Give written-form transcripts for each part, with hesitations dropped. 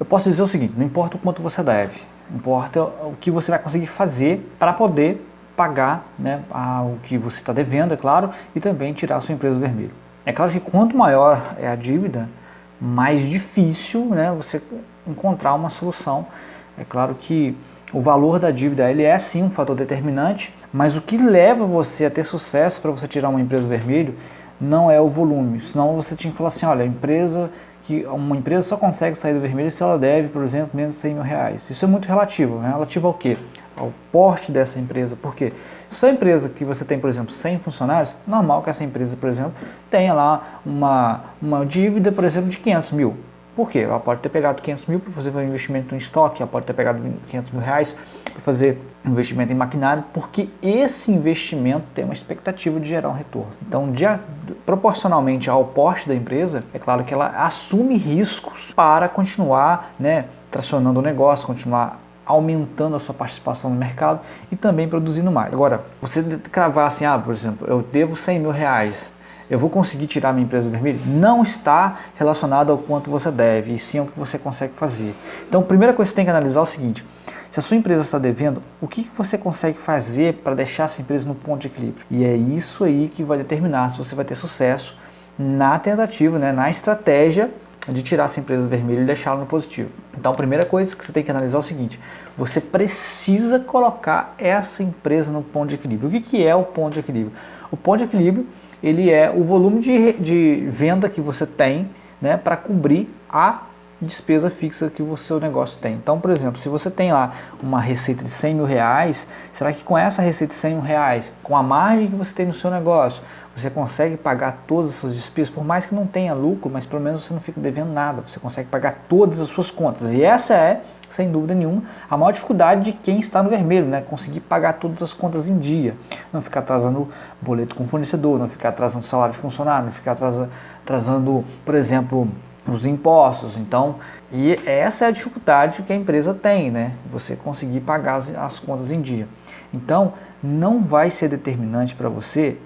Eu posso dizer o seguinte, não importa o quanto você deve, importa o que você vai conseguir fazer para poder pagar, né, o que você está devendo, é claro, e também tirar a sua empresa do vermelho. É claro que quanto maior é a dívida, mais difícil, né, você encontrar uma solução. É claro que o valor da dívida ele é sim um fator determinante, mas o que leva você a ter sucesso para você tirar uma empresa do vermelho não é o volume, senão você tinha que falar assim, olha, uma empresa só consegue sair do vermelho se ela deve, por exemplo, menos de 100 mil reais. Isso é muito relativo, né? Relativo ao quê? Ao porte dessa empresa. Por quê? Se é uma empresa que você tem, por exemplo, 100 funcionários, normal que essa empresa, por exemplo, tenha lá uma dívida, por exemplo, de 500 mil. Por quê? Ela pode ter pegado 500 mil para fazer um investimento em estoque, ela pode ter pegado 500 mil reais para fazer um investimento em maquinário, porque esse investimento tem uma expectativa de gerar um retorno. Então, proporcionalmente ao porte da empresa, é claro que ela assume riscos para continuar, né, tracionando o negócio, continuar aumentando a sua participação no mercado e também produzindo mais. Agora, você cravar assim, por exemplo, eu devo 100 mil reais, eu vou conseguir tirar minha empresa do vermelho? Não está relacionado ao quanto você deve, e sim ao que você consegue fazer. Então, a primeira coisa que você tem que analisar é o seguinte, se a sua empresa está devendo, o que você consegue fazer para deixar essa empresa no ponto de equilíbrio? E é isso aí que vai determinar se você vai ter sucesso na tentativa, né, na estratégia de tirar essa empresa do vermelho e deixá-la no positivo. Então, a primeira coisa que você tem que analisar é o seguinte, você precisa colocar essa empresa no ponto de equilíbrio. O que é o ponto de equilíbrio? O ponto de equilíbrio ele é o volume de venda que você tem, né, para cobrir a despesa fixa que o seu negócio tem. Então, por exemplo, se você tem lá uma receita de 100 mil reais, será que com essa receita de 100 mil reais, com a margem que você tem no seu negócio, você consegue pagar todas as suas despesas, por mais que não tenha lucro, mas pelo menos você não fica devendo nada, você consegue pagar todas as suas contas. E essa é, sem dúvida nenhuma, a maior dificuldade de quem está no vermelho, né? Conseguir pagar todas as contas em dia, não ficar atrasando boleto com fornecedor, não ficar atrasando salário de funcionário, não ficar atrasando, por exemplo, os impostos. Então, e essa é a dificuldade que a empresa tem, né? Você conseguir pagar as contas em dia. Então, não vai ser determinante para você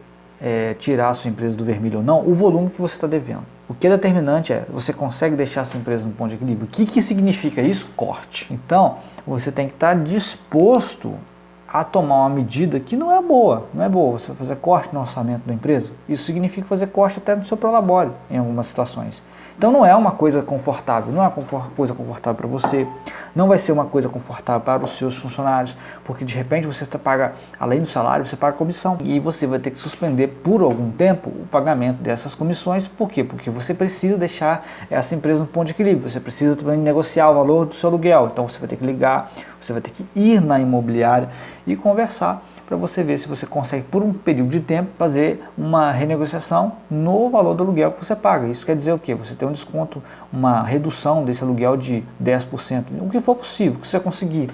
tirar a sua empresa do vermelho ou não, o volume que você está devendo. O que é determinante é, você consegue deixar a sua empresa no ponto de equilíbrio. O que significa isso? Corte. Então, você tem que estar disposto a tomar uma medida que não é boa. Não é boa você fazer corte no orçamento da empresa. Isso significa fazer corte até no seu prolabore, em algumas situações. Então não é uma coisa confortável, não é uma coisa confortável para você, não vai ser uma coisa confortável para os seus funcionários, porque de repente você paga, além do salário, você paga comissão. E você vai ter que suspender por algum tempo o pagamento dessas comissões. Por quê? Porque você precisa deixar essa empresa no ponto de equilíbrio, você precisa também negociar o valor do seu aluguel. Então você vai ter que ligar, você vai ter que ir na imobiliária e conversar para você ver se você consegue, por um período de tempo, fazer uma renegociação no valor do aluguel que você paga. Isso quer dizer o quê? Você tem um desconto, uma redução desse aluguel de 10%, o que for possível, que você conseguir.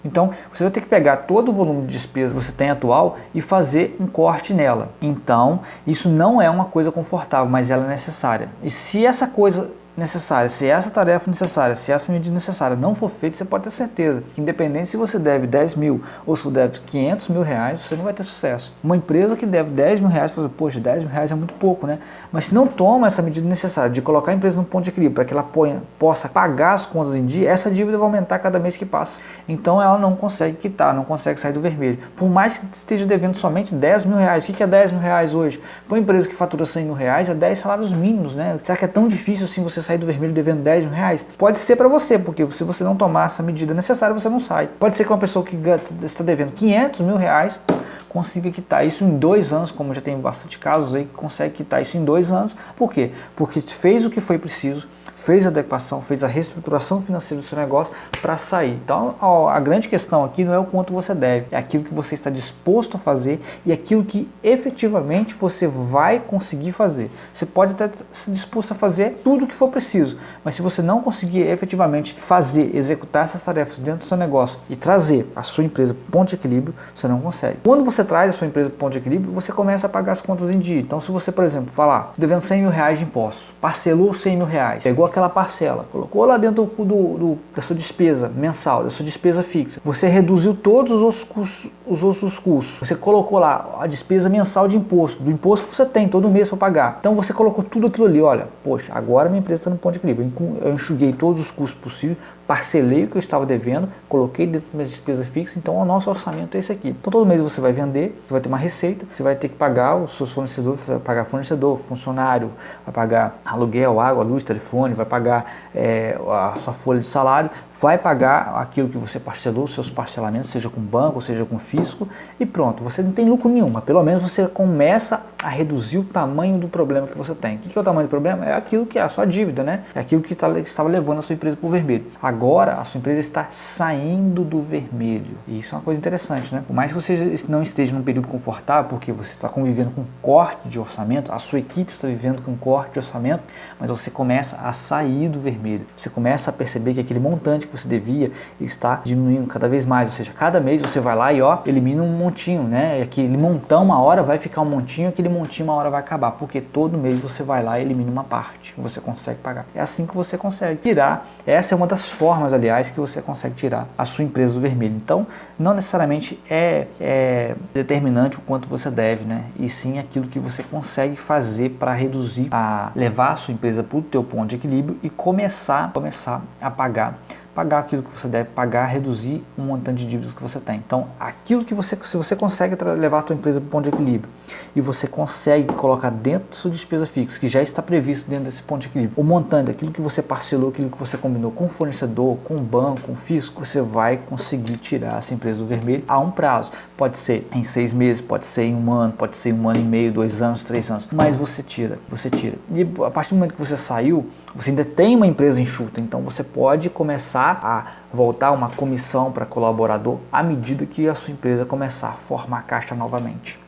Então, você vai ter que pegar todo o volume de despesa que você tem atual e fazer um corte nela. Então, isso não é uma coisa confortável, mas ela é necessária. E se essa coisa necessária, se essa tarefa necessária, se essa medida necessária não for feita, você pode ter certeza que independente se você deve 10 mil ou se você deve 500 mil reais, você não vai ter sucesso. Uma empresa que deve 10 mil reais, poxa, 10 mil reais é muito pouco, né? Mas se não toma essa medida necessária de colocar a empresa no ponto de equilíbrio para que ela possa pagar as contas em dia, essa dívida vai aumentar cada mês que passa. Então ela não consegue quitar, não consegue sair do vermelho. Por mais que esteja devendo somente 10 mil reais, o que é 10 mil reais hoje? Para uma empresa que fatura 100 mil reais, é 10 salários mínimos, né? Será que é tão difícil assim você sair do vermelho devendo 10 mil reais? Pode ser para você, porque se você não tomar essa medida necessária, você não sai. Pode ser que uma pessoa que está devendo 500 mil reais consiga quitar isso em 2 anos, como já tem bastante casos aí que consegue quitar isso em 2 anos. Por quê? Porque fez o que foi preciso, fez a adequação, fez a reestruturação financeira do seu negócio para sair. Então, a grande questão aqui não é o quanto você deve, é aquilo que você está disposto a fazer e aquilo que efetivamente você vai conseguir fazer. Você pode até ser disposto a fazer tudo o que for preciso, mas se você não conseguir efetivamente fazer, executar essas tarefas dentro do seu negócio e trazer a sua empresa para o ponto de equilíbrio, você não consegue. Quando você traz a sua empresa para o ponto de equilíbrio, você começa a pagar as contas em dia. Então, se você, por exemplo, falar, devendo 100 mil reais de impostos, parcelou 100 mil reais, pegou aquela parcela, colocou lá dentro da sua despesa mensal, da sua despesa fixa. Você reduziu todos os outros custos. Você colocou lá a despesa mensal de imposto, do imposto que você tem todo mês para pagar. Então você colocou tudo aquilo ali, olha, poxa, agora minha empresa está no ponto de equilíbrio. Eu enxuguei todos os custos possíveis, parcelei o que eu estava devendo, coloquei dentro das minhas despesas fixas, então o nosso orçamento é esse aqui. Então todo mês você vai vender, você vai ter uma receita, você vai ter que pagar os seus fornecedores, você vai pagar fornecedor, funcionário, vai pagar aluguel, água, luz, telefone, vai pagar a sua folha de salário, vai pagar aquilo que você parcelou, os seus parcelamentos, seja com banco, seja com fisco, e pronto, você não tem lucro nenhum, mas pelo menos você começa a reduzir o tamanho do problema que você tem. O que é o tamanho do problema? É aquilo que é a sua dívida, né? É aquilo que estava levando a sua empresa para o vermelho. Agora a sua empresa está saindo do vermelho, e isso é uma coisa interessante, né? Por mais que você não esteja num período confortável, porque você está convivendo com corte de orçamento, a sua equipe está vivendo com corte de orçamento, mas você começa a sair do vermelho, você começa a perceber que aquele montante que você devia está diminuindo cada vez mais, ou seja, cada mês você vai lá e elimina um montinho, né? Aquele montão uma hora vai ficar um montinho, aquele montinho uma hora vai acabar, porque todo mês você vai lá e elimina uma parte que você consegue pagar. É assim que você consegue tirar, essa é uma das formas, aliás, que você consegue tirar a sua empresa do vermelho. Então, não necessariamente é determinante o quanto você deve, né? E sim aquilo que você consegue fazer para reduzir, a levar a sua empresa para o teu ponto de equilíbrio e começar a pagar aquilo que você deve pagar, reduzir o montante de dívidas que você tem. Então, aquilo que se você consegue levar a sua empresa para o ponto de equilíbrio e você consegue colocar dentro da sua despesa fixa, que já está previsto dentro desse ponto de equilíbrio, o montante, aquilo que você parcelou, aquilo que você combinou com o fornecedor, com o banco, com o fisco, você vai conseguir tirar essa empresa do vermelho a um prazo. Pode ser em 6 meses, pode ser em 1 ano, pode ser em 1 ano e meio, 2 anos, 3 anos, mas você tira. E a partir do momento que você saiu, você ainda tem uma empresa enxuta, então você pode começar a voltar uma comissão para colaborador à medida que a sua empresa começar a formar caixa novamente.